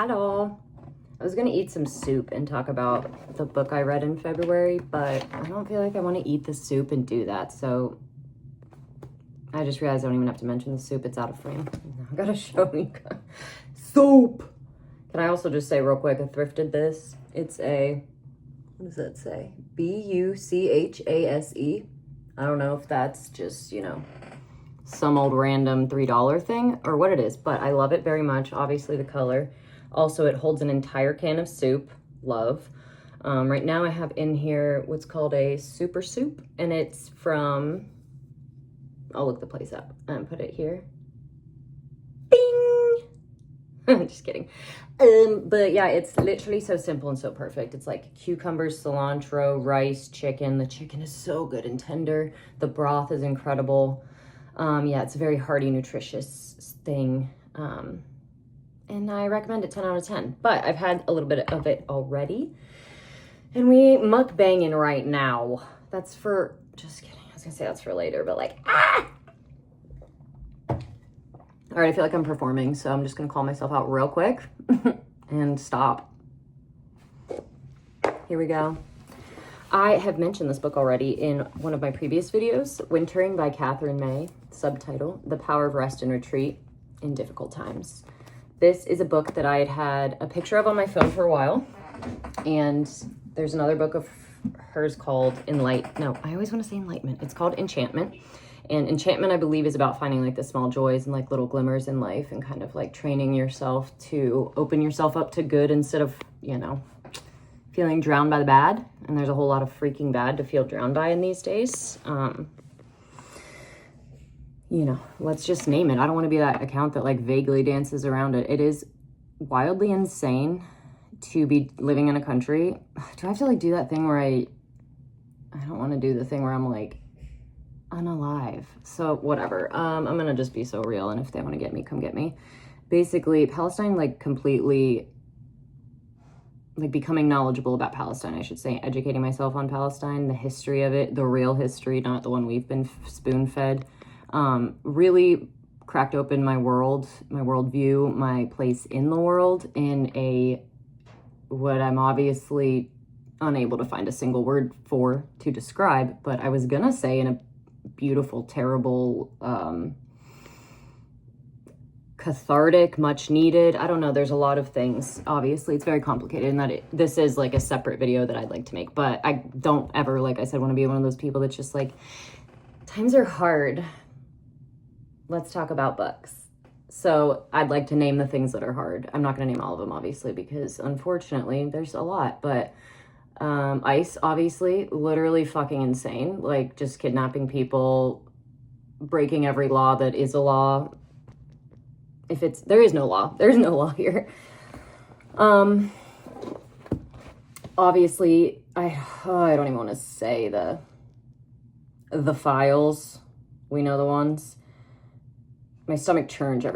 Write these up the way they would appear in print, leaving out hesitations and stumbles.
Hello. I was gonna eat some soup and talk about the book I read in February, but I don't feel like I want to eat the soup and do that, so I just realized I don't even have to mention the soup. It's out of frame. I gotta show you guys. Soup! Can I also just say real quick, I thrifted this. It's a, what does that say? Buchase. I don't know if that's just, you know, some old random $3 thing or what it is, but I love it very much. Obviously the color. Also, it holds an entire can of soup. Love. Right now I have in here what's called a super soup, and it's from, I'll look the place up and put it here. Bing! Just kidding. But yeah, it's literally so simple and so perfect. It's like cucumbers, cilantro, rice, chicken. The chicken is so good and tender. The broth is incredible. Yeah, it's a very hearty, nutritious thing. And I recommend it 10 out of 10. But I've had a little bit of it already. And we mukbanging right now. That's for, just kidding. I was gonna say that's for later, but like, ah! All right, I feel like I'm performing, so I'm just gonna call myself out real quick and stop. Here we go. I have mentioned this book already in one of my previous videos, Wintering by Katherine May, subtitle, The Power of Rest and Retreat in Difficult Times. This is a book that I had had a picture of on my phone for a while, and there's another book of hers called I always want to say Enlightenment. It's called Enchantment. And Enchantment, I believe, is about finding like the small joys and like little glimmers in life and kind of like training yourself to open yourself up to good instead of, you know, feeling drowned by the bad. And there's a whole lot of freaking bad to feel drowned by in these days. You know, let's just name it. I don't want to be that account that like vaguely dances around it. It is wildly insane to be living in a country. Do I have to like do that thing where I don't want to do the thing where I'm like, unalive. So whatever. I'm gonna just be so real, and if they want to get me, come get me. Basically, Palestine, like completely, like becoming knowledgeable about Palestine, I should say, educating myself on Palestine, the history of it, the real history, not the one we've been spoon-fed, really cracked open my worldview, my place in the world in a, what I'm obviously unable to find a single word for to describe, but I was gonna say in a beautiful, terrible, cathartic, much needed. I don't know. There's a lot of things. Obviously, it's very complicated, and that this is like a separate video that I'd like to make. But I don't ever, like I said, want to be one of those people that's just like, times are hard. Let's talk about books. So I'd like to name the things that are hard. I'm not going to name all of them, obviously, because unfortunately, there's a lot. But ICE, obviously, literally fucking insane. Like, just kidnapping people, breaking every law that is a law. There is no law. There's no law here. Obviously, I don't even want to say the files. We know the ones. My stomach churns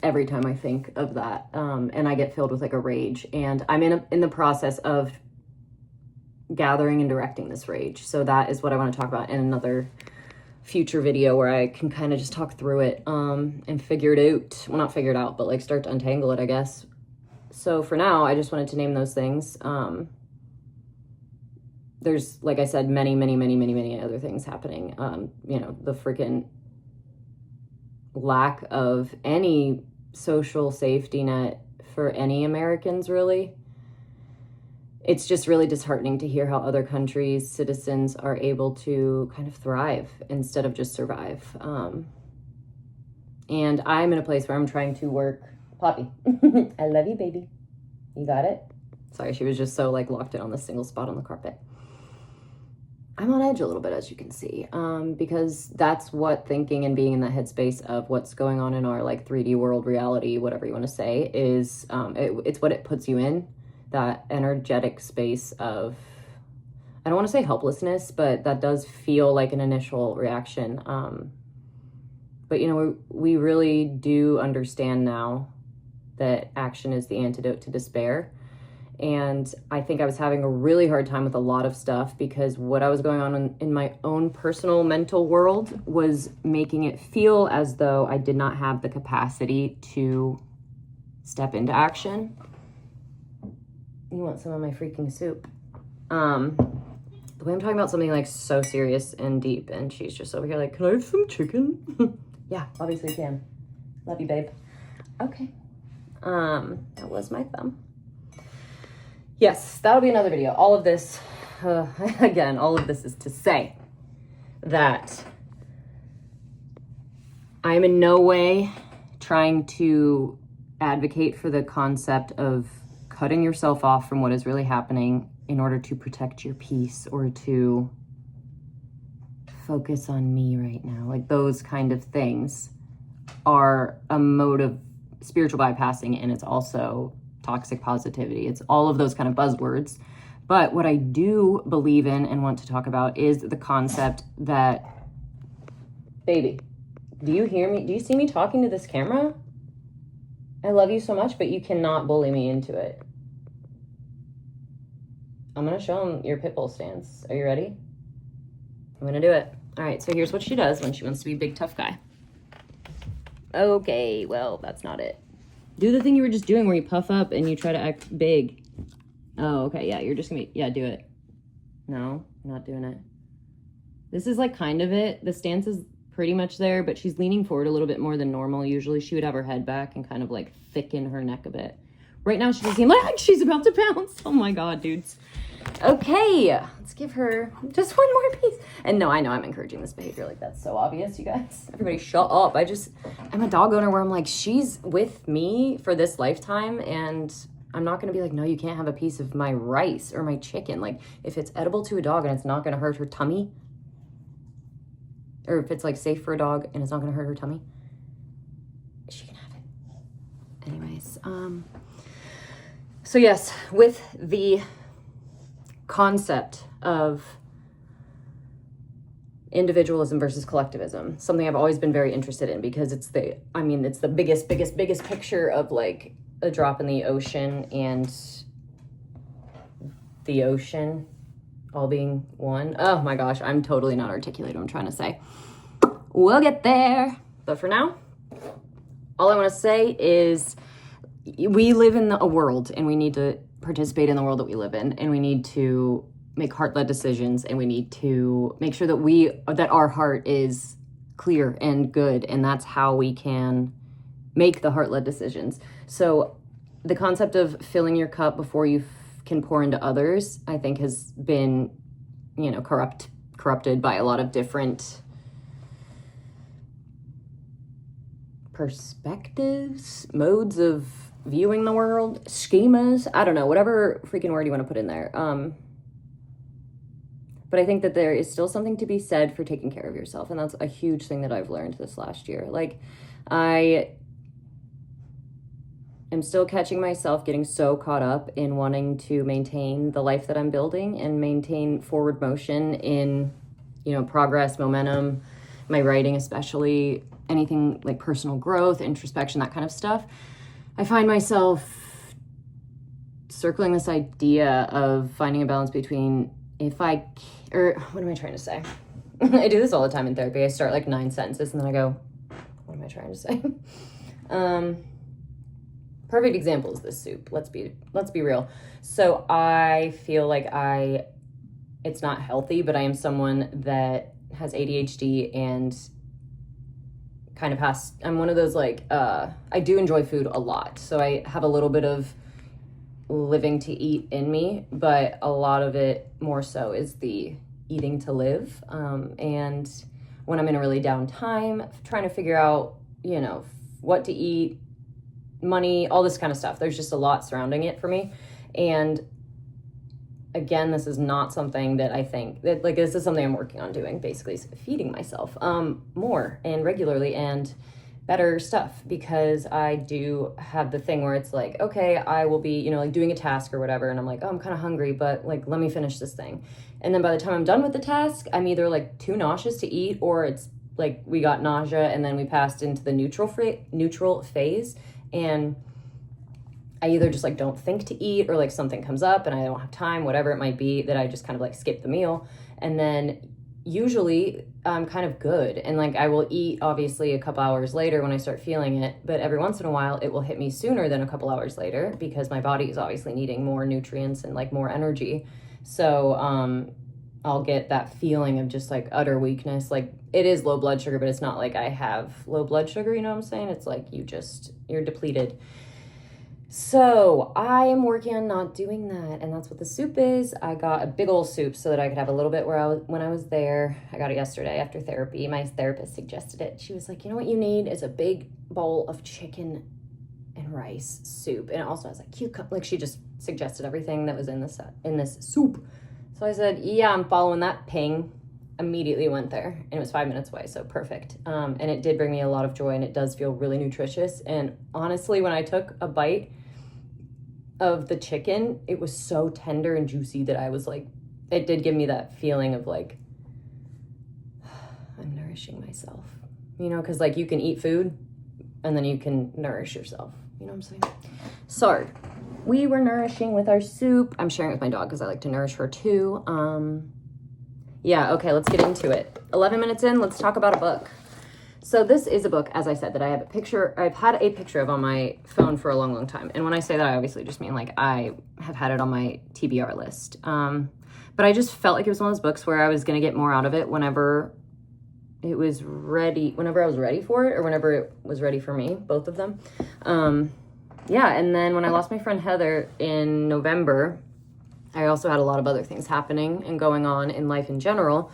every time I think of that. And I get filled with like a rage. And I'm in the process of gathering and directing this rage. So that is what I want to talk about in another future video where I can kind of just talk through it and figure it out. Well, not figure it out, but like start to untangle it, I guess. So for now, I just wanted to name those things. There's, like I said, many other things happening. You know, the freaking lack of any social safety net for any Americans, really. It's just really disheartening to hear how other countries' citizens are able to kind of thrive instead of just survive. And I'm in a place where I'm trying to work. Poppy, I love you, baby. You got it? Sorry, she was just so like locked in on this single spot on the carpet. I'm on edge a little bit, as you can see, because that's what thinking and being in that headspace of what's going on in our like 3D world, reality, whatever you want to say, is it's what it puts you in. That energetic space of, I don't want to say helplessness, but that does feel like an initial reaction. But, you know, we really do understand now that action is the antidote to despair. And I think I was having a really hard time with a lot of stuff because what I was going on in my own personal mental world was making it feel as though I did not have the capacity to step into action. You want some of my freaking soup. The way I'm talking about something like so serious and deep, and she's just over here like, can I have some chicken? Yeah, obviously you can. Love you, babe. Okay. That was my thumb. Yes, that'll be another video. All of this, again, all of this is to say that I'm in no way trying to advocate for the concept of cutting yourself off from what is really happening in order to protect your peace or to focus on me right now. Like, those kind of things are a mode of spiritual bypassing, and it's also toxic positivity. It's all of those kind of buzzwords. But what I do believe in and want to talk about is the concept that, baby, do you hear me? Do you see me talking to this camera? I love you so much, but you cannot bully me into it. I'm going to show him your pit bull stance. Are you ready? I'm going to do it. All right, so here's what she does when she wants to be a big, tough guy. Okay, well, that's not it. Do the thing you were just doing where you puff up and you try to act big. Oh, okay, yeah, you're just going to be, yeah, do it. No, I'm not doing it. This is like kind of it. The stance is pretty much there, but she's leaning forward a little bit more than normal. Usually she would have her head back and kind of like thicken her neck a bit. Right now she doesn't seem like she's about to pounce. Oh my God, dudes. Okay, let's give her just one more piece. And no, I know I'm encouraging this behavior. Like, that's so obvious, you guys. Everybody shut up. I'm a dog owner where I'm like, she's with me for this lifetime, and I'm not going to be like, no, you can't have a piece of my rice or my chicken. Like, if it's edible to a dog and it's not going to hurt her tummy, or if it's like safe for a dog and it's not going to hurt her tummy, she can have it. Anyways, so yes, with the concept of individualism versus collectivism, something I've always been very interested in, because it's the biggest picture of like a drop in the ocean and the ocean all being one. Oh my gosh, I'm totally not articulating what I'm trying to say. We'll get there. But for now, all I want to say is we live in a world, and we need to participate in the world that we live in, and we need to make heart-led decisions, and we need to make sure that our heart is clear and good, and that's how we can make the heart-led decisions. So the concept of filling your cup before you can pour into others, I think, has been, corrupted by a lot of different perspectives, modes of viewing the world, schemas, I don't know, whatever freaking word you want to put in there. But I think that there is still something to be said for taking care of yourself. And that's a huge thing that I've learned this last year. Like, I am still catching myself getting so caught up in wanting to maintain the life that I'm building and maintain forward motion in, progress, momentum, my writing, especially anything like personal growth, introspection, that kind of stuff. I find myself circling this idea of finding a balance between what am I trying to say? I do this all the time in therapy. I start like 9 sentences and then I go, what am I trying to say? Perfect example is this soup. Let's be real. So I feel like it's not healthy, but I am someone that has ADHD and kind of I'm one of those like, I do enjoy food a lot. So I have a little bit of living to eat in me, but a lot of it more so is the eating to live. And when I'm in a really down time, trying to figure out, what to eat, money, all this kind of stuff. There's just a lot surrounding it for me. And again, this is not something that I think that, like, this is something I'm working on doing, basically feeding myself more and regularly and better stuff, because I do have the thing where it's like, okay, I will be, like doing a task or whatever, and I'm like, oh, I'm kind of hungry, but like, let me finish this thing. And then by the time I'm done with the task, I'm either like too nauseous to eat, or it's like we got nausea and then we passed into the neutral phase, and I either just like don't think to eat, or like something comes up and I don't have time, whatever it might be, that I just kind of like skip the meal. And then usually I'm kind of good. And like, I will eat obviously a couple hours later when I start feeling it, but every once in a while it will hit me sooner than a couple hours later because my body is obviously needing more nutrients and like more energy. So, I'll get that feeling of just like utter weakness. Like it is low blood sugar, but it's not like I have low blood sugar, you know what I'm saying? It's like you're depleted. So I am working on not doing that, and that's what the soup is. I got a big old soup so that I could have a little bit when I was there. I got it yesterday after therapy. My therapist suggested it. She was like, you know what you need is a big bowl of chicken and rice soup, and it also has like cucumber. Like she just suggested everything that was in this soup. So I said, yeah, I'm following that ping. Immediately went there, and it was 5 minutes away, so perfect. And it did bring me a lot of joy, and it does feel really nutritious. And honestly, when I took a bite of the chicken, it was so tender and juicy that I was like, it did give me that feeling of like, I'm nourishing myself, you know, because like you can eat food and then you can nourish yourself, you know what I'm saying? So we were nourishing with our soup. I'm sharing it with my dog because I like to nourish her too. Yeah, okay, let's get into it. 11 minutes in, let's talk about a book. So this is a book, as I said, that I've had a picture of on my phone for a long, long time. And when I say that, I obviously just mean like I have had it on my TBR list. But I just felt like it was one of those books where I was going to get more out of it whenever I was ready for it, or whenever it was ready for me, both of them. Yeah, and then when I lost my friend Heather in November, I also had a lot of other things happening and going on in life in general.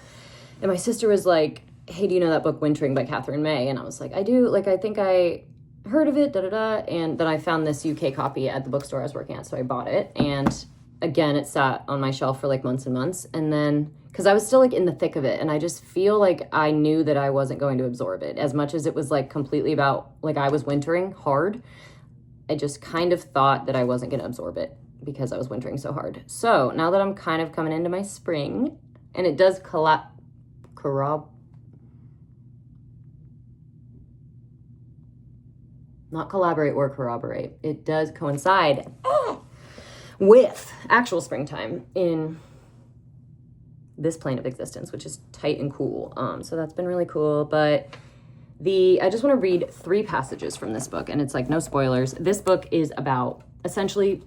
And my sister was like, hey, do you know that book Wintering by Katherine May? And I was like, I do. Like, I think I heard of it, And then I found this UK copy at the bookstore I was working at, so I bought it. And again, it sat on my shelf for like months and months. And then, because I was still like in the thick of it, and I just feel like I knew that I wasn't going to absorb it. As much as it was like completely about, like I was wintering hard, I just kind of thought that I wasn't going to absorb it because I was wintering so hard. So now that I'm kind of coming into my spring, and it does not collaborate or corroborate. It does coincide with actual springtime in this plane of existence, which is tight and cool. So that's been really cool. But I just want to read 3 passages from this book, and it's like no spoilers. This book is about essentially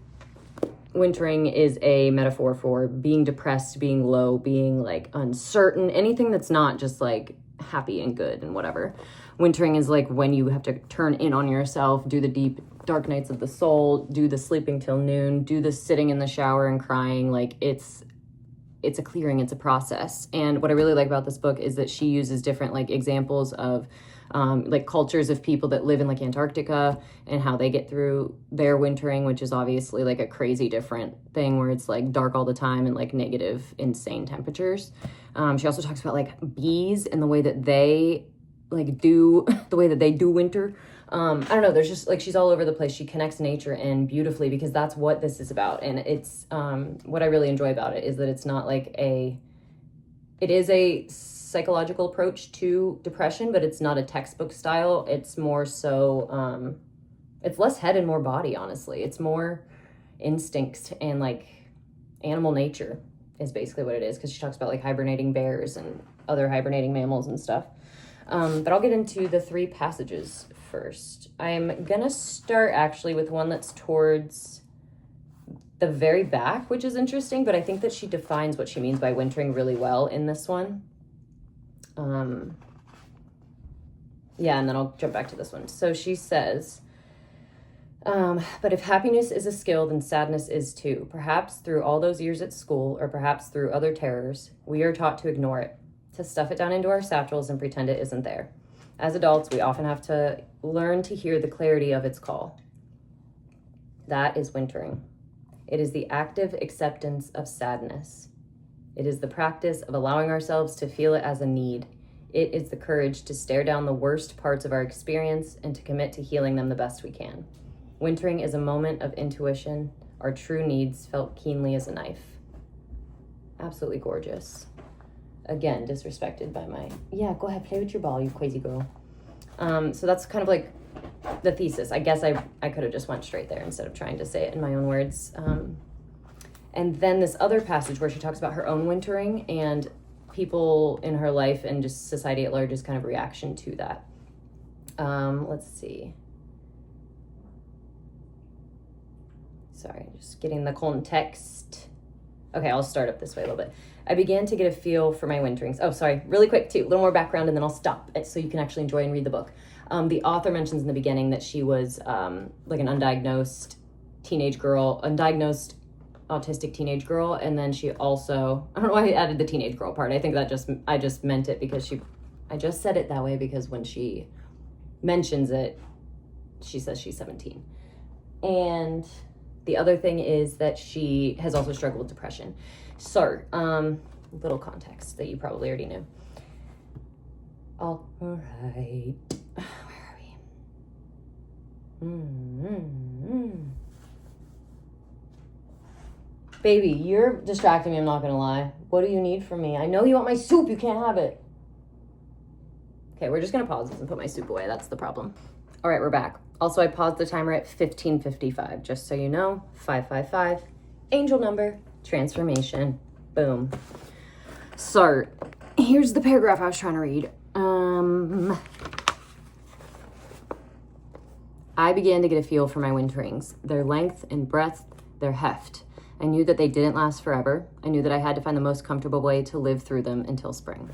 wintering is a metaphor for being depressed, being low, being like uncertain, anything that's not just like happy and good and whatever. Wintering is like when you have to turn in on yourself, do the deep dark nights of the soul, do the sleeping till noon, do the sitting in the shower and crying. Like it's a clearing, it's a process. And what I really like about this book is that she uses different like examples of like cultures of people that live in like Antarctica and how they get through their wintering, which is obviously like a crazy different thing where it's like dark all the time and like negative, insane temperatures. She also talks about like bees and the way that they do winter. I don't know, there's just like, she's all over the place. She connects nature and beautifully, because that's what this is about. And it's, what I really enjoy about it is that it's not like it is a psychological approach to depression, but it's not a textbook style. It's more so, it's less head and more body, honestly. It's more instincts and like animal nature is basically what it is. Cause she talks about like hibernating bears and other hibernating mammals and stuff. But I'll get into the 3 passages first. I'm gonna start actually with one that's towards the very back, which is interesting, but I think that she defines what she means by wintering really well in this one. Yeah, and then I'll jump back to this one. So she says, but if happiness is a skill, then sadness is too. Perhaps through all those years at school, or perhaps through other terrors, we are taught to ignore it, to stuff it down into our satchels and pretend it isn't there. As adults, we often have to learn to hear the clarity of its call. That is wintering. It is the active acceptance of sadness. It is the practice of allowing ourselves to feel it as a need. It is the courage to stare down the worst parts of our experience and to commit to healing them the best we can. Wintering is a moment of intuition, our true needs felt keenly as a knife. Absolutely gorgeous. Again, disrespected by my, yeah, go ahead, play with your ball, you crazy girl. So that's kind of like the thesis. I guess I could have just went straight there instead of trying to say it in my own words. And then this other passage where she talks about her own wintering, and people in her life and just society at large's kind of reaction to that. Let's see. Sorry, just getting the context. Okay, I'll start up this way a little bit. I began to get a feel for my winterings. Oh, sorry, really quick too. A little more background and then I'll stop it so you can actually enjoy and read the book. The author mentions in the beginning that she was like an undiagnosed teenage girl, undiagnosed autistic teenage girl. And then she also, I don't know why I added the teenage girl part. I think that I just meant it because I just said it that way because when she mentions it, she says she's 17. And the other thing is that she has also struggled with depression. So, little context that you probably already knew. All right. Where are we? Baby, you're distracting me, I'm not gonna lie. What do you need from me? I know you want my soup, you can't have it. Okay, we're just gonna pause this and put my soup away. That's the problem. All right, we're back. Also, I paused the timer at 15:55, just so you know. 555, angel number, transformation, boom. So, here's the paragraph I was trying to read. I began to get a feel for my winterings, their length and breadth, their heft. I knew that they didn't last forever. I knew that I had to find the most comfortable way to live through them until spring.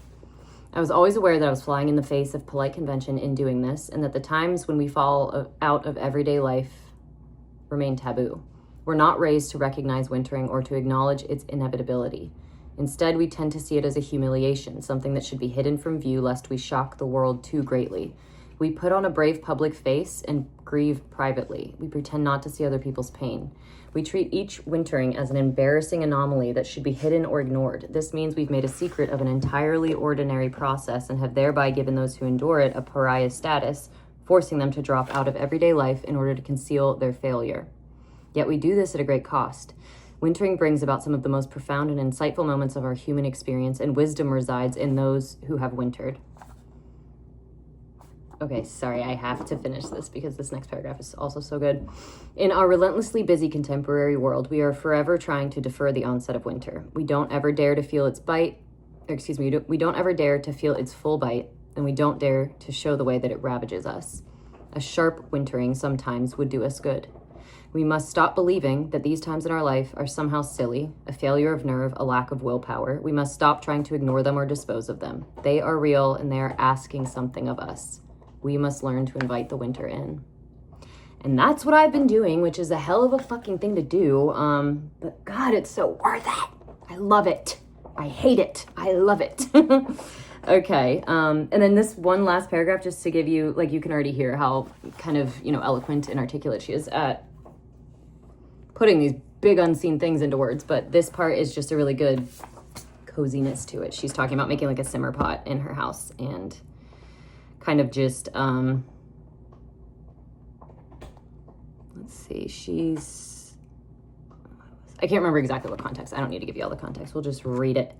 I was always aware that I was flying in the face of polite convention in doing this, and that the times when we fall out of everyday life remain taboo. We're not raised to recognize wintering or to acknowledge its inevitability. Instead, we tend to see it as a humiliation, something that should be hidden from view lest we shock the world too greatly. We put on a brave public face and grieve privately. We pretend not to see other people's pain. We treat each wintering as an embarrassing anomaly that should be hidden or ignored. This means we've made a secret of an entirely ordinary process and have thereby given those who endure it a pariah status, forcing them to drop out of everyday life in order to conceal their failure. Yet we do this at a great cost. Wintering brings about some of the most profound and insightful moments of our human experience, and wisdom resides in those who have wintered. Okay, sorry, I have to finish this because this next paragraph is also so good. In our relentlessly busy contemporary world, we are forever trying to defer the onset of winter. We don't ever dare to feel its bite, we don't ever dare to feel its full bite, and we don't dare to show the way that it ravages us. A sharp wintering sometimes would do us good. We must stop believing that these times in our life are somehow silly, a failure of nerve, a lack of willpower. We must stop trying to ignore them or dispose of them. They are real and they are asking something of us. We must learn to invite the winter in. And that's what I've been doing, which is a hell of a fucking thing to do. But God, it's so worth it. I love it. I hate it. I love it. Okay. And then this one last paragraph, just to give you, like, you can already hear how kind of, eloquent and articulate she is at putting these big unseen things into words. But this part is just a really good coziness to it. She's talking about making like a simmer pot in her house and kind of just, let's see, I can't remember exactly what context. I don't need to give you all the context. We'll just read it.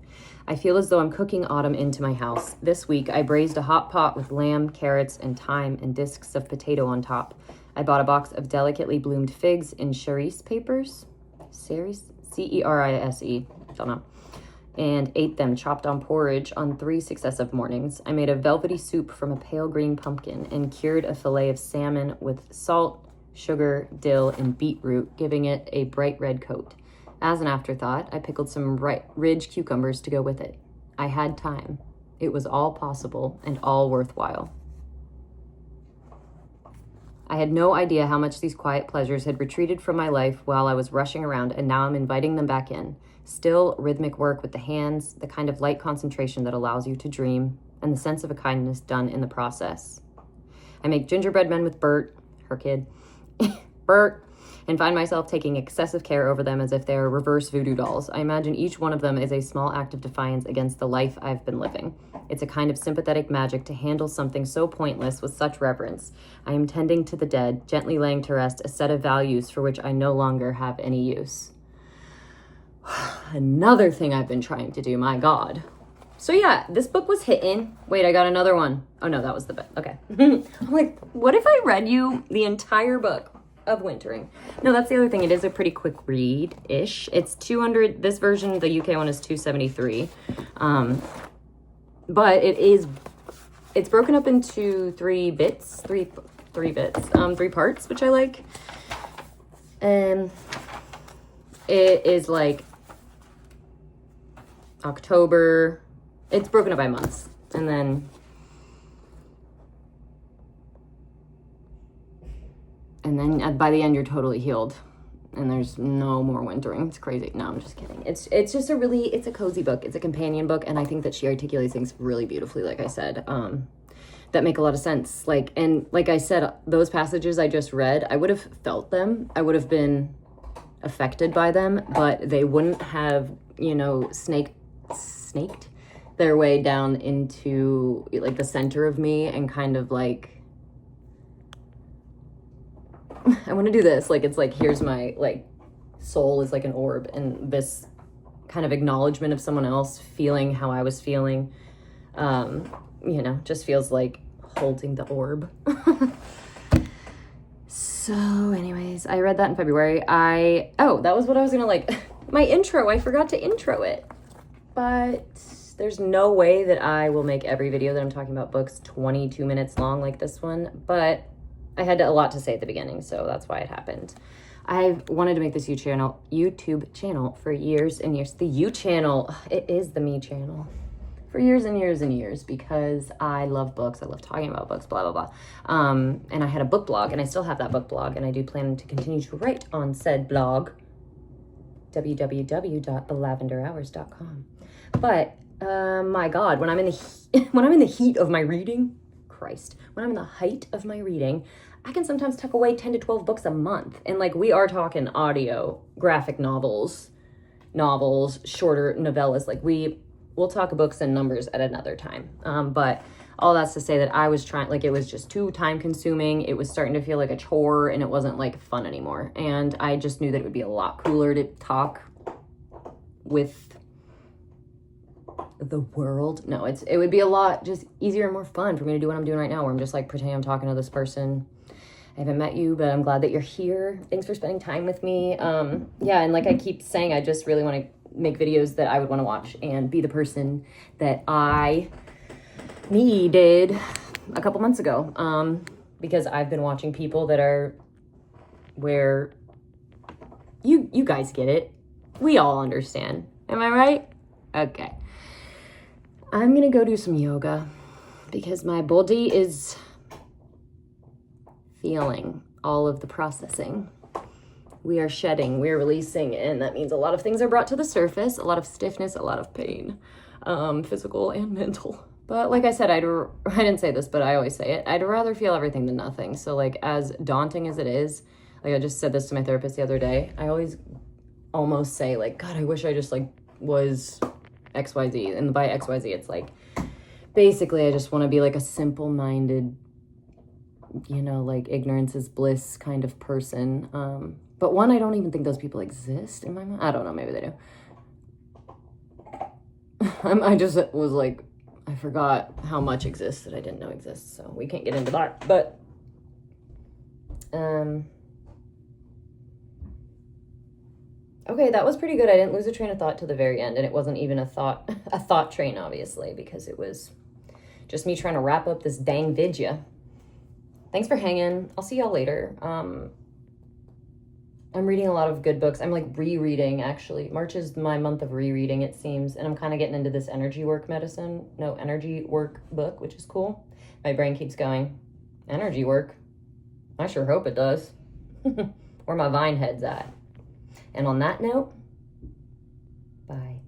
I feel as though I'm cooking autumn into my house. This week, I braised a hot pot with lamb, carrots, and thyme and discs of potato on top. I bought a box of delicately bloomed figs in cerise papers. Cerise? C-E-R-I-S-E. Don't know. And ate them chopped on porridge on 3 successive mornings. I made a velvety soup from a pale green pumpkin and cured a fillet of salmon with salt, sugar, dill, and beetroot, giving it a bright red coat. As an afterthought, I pickled some ridge cucumbers to go with it. I had time. It was all possible and all worthwhile. I had no idea how much these quiet pleasures had retreated from my life while I was rushing around, and now I'm inviting them back in. Still, rhythmic work with the hands, the kind of light concentration that allows you to dream, and the sense of a kindness done in the process. I make gingerbread men with Bert, her kid, Bert, and find myself taking excessive care over them as if they are reverse voodoo dolls. I imagine each one of them is a small act of defiance against the life I've been living. It's a kind of sympathetic magic to handle something so pointless with such reverence. I am tending to the dead, gently laying to rest a set of values for which I no longer have any use. Another thing I've been trying to do, my God. So yeah, this book was hitting. Wait, I got another one. Oh no, that was the best. Okay. I'm like, what if I read you the entire book of Wintering? No, that's the other thing. It is a pretty quick read-ish. It's 200. This version, the UK one, is 273. But it's broken up into three parts, which I like. And it is like October. It's broken up by months. And then by the end, you're totally healed. And there's no more wintering. It's crazy. No, I'm just kidding. It's just it's a cozy book. It's a companion book. And I think that she articulates things really beautifully, like I said, that make a lot of sense. Like I said, those passages I just read, I would have felt them. I would have been affected by them, but they wouldn't have, snaked their way down into like the center of me and kind of like, I want to do this. Like, it's like, here's my like soul is like an orb, and this kind of acknowledgement of someone else feeling how I was feeling, just feels like holding the orb. So anyways, I read that in February. That was what I was gonna my intro. I forgot to intro it, but there's no way that I will make every video that I'm talking about books 22 minutes long like this one, but I had a lot to say at the beginning, so that's why it happened. I've wanted to make this YouTube channel for years and years. The You channel, it is the me channel. For years and years and years, because I love books. I love talking about books, blah, blah, blah. And I had a book blog, and I still have that book blog, and I do plan to continue to write on said blog, www.thelavenderhours.com. But, my God, when I'm in the heat of my reading, when I'm in the height of my reading, I can sometimes tuck away 10 to 12 books a month. And we are talking audio, graphic novels, shorter novellas. We'll talk books and numbers at another time. But all that's to say that I was trying, it was just too time consuming. It was starting to feel like a chore, and it wasn't fun anymore. And I just knew that it would be a lot cooler to talk with the world. No, it would be a lot just easier and more fun for me to do what I'm doing right now, where I'm just pretending I'm talking to this person. I haven't met you, but I'm glad that you're here. Thanks for spending time with me. And like I keep saying, I just really want to make videos that I would want to watch and be the person that I needed a couple months ago. Because I've been watching people that are where you guys get it. We all understand. Am I right? Okay. I'm going to go do some yoga because my body is feeling all of the processing. We are shedding, we are releasing, and that means a lot of things are brought to the surface, a lot of stiffness, a lot of pain, physical and mental. But like I said, I didn't say this, but I always say it, I'd rather feel everything than nothing. So as daunting as it is, I just said this to my therapist the other day, I always almost say God, I wish I just was XYZ. And by XYZ, it's basically I just want to be a simple-minded, ignorance is bliss kind of person. But one, I don't even think those people exist in my mind. I don't know, maybe they do. I just was I forgot how much exists that I didn't know exists, so we can't get into that. But okay, that was pretty good. I didn't lose a train of thought to the very end, and it wasn't even a thought train, obviously, because it was just me trying to wrap up this dang vidya. Thanks for hanging. I'll see y'all later. I'm reading a lot of good books. I'm rereading, actually. March is my month of rereading, it seems, and I'm kind of getting into this energy work book, which is cool. My brain keeps going, energy work? I sure hope it does. Where my vine head's at. And on that note, bye.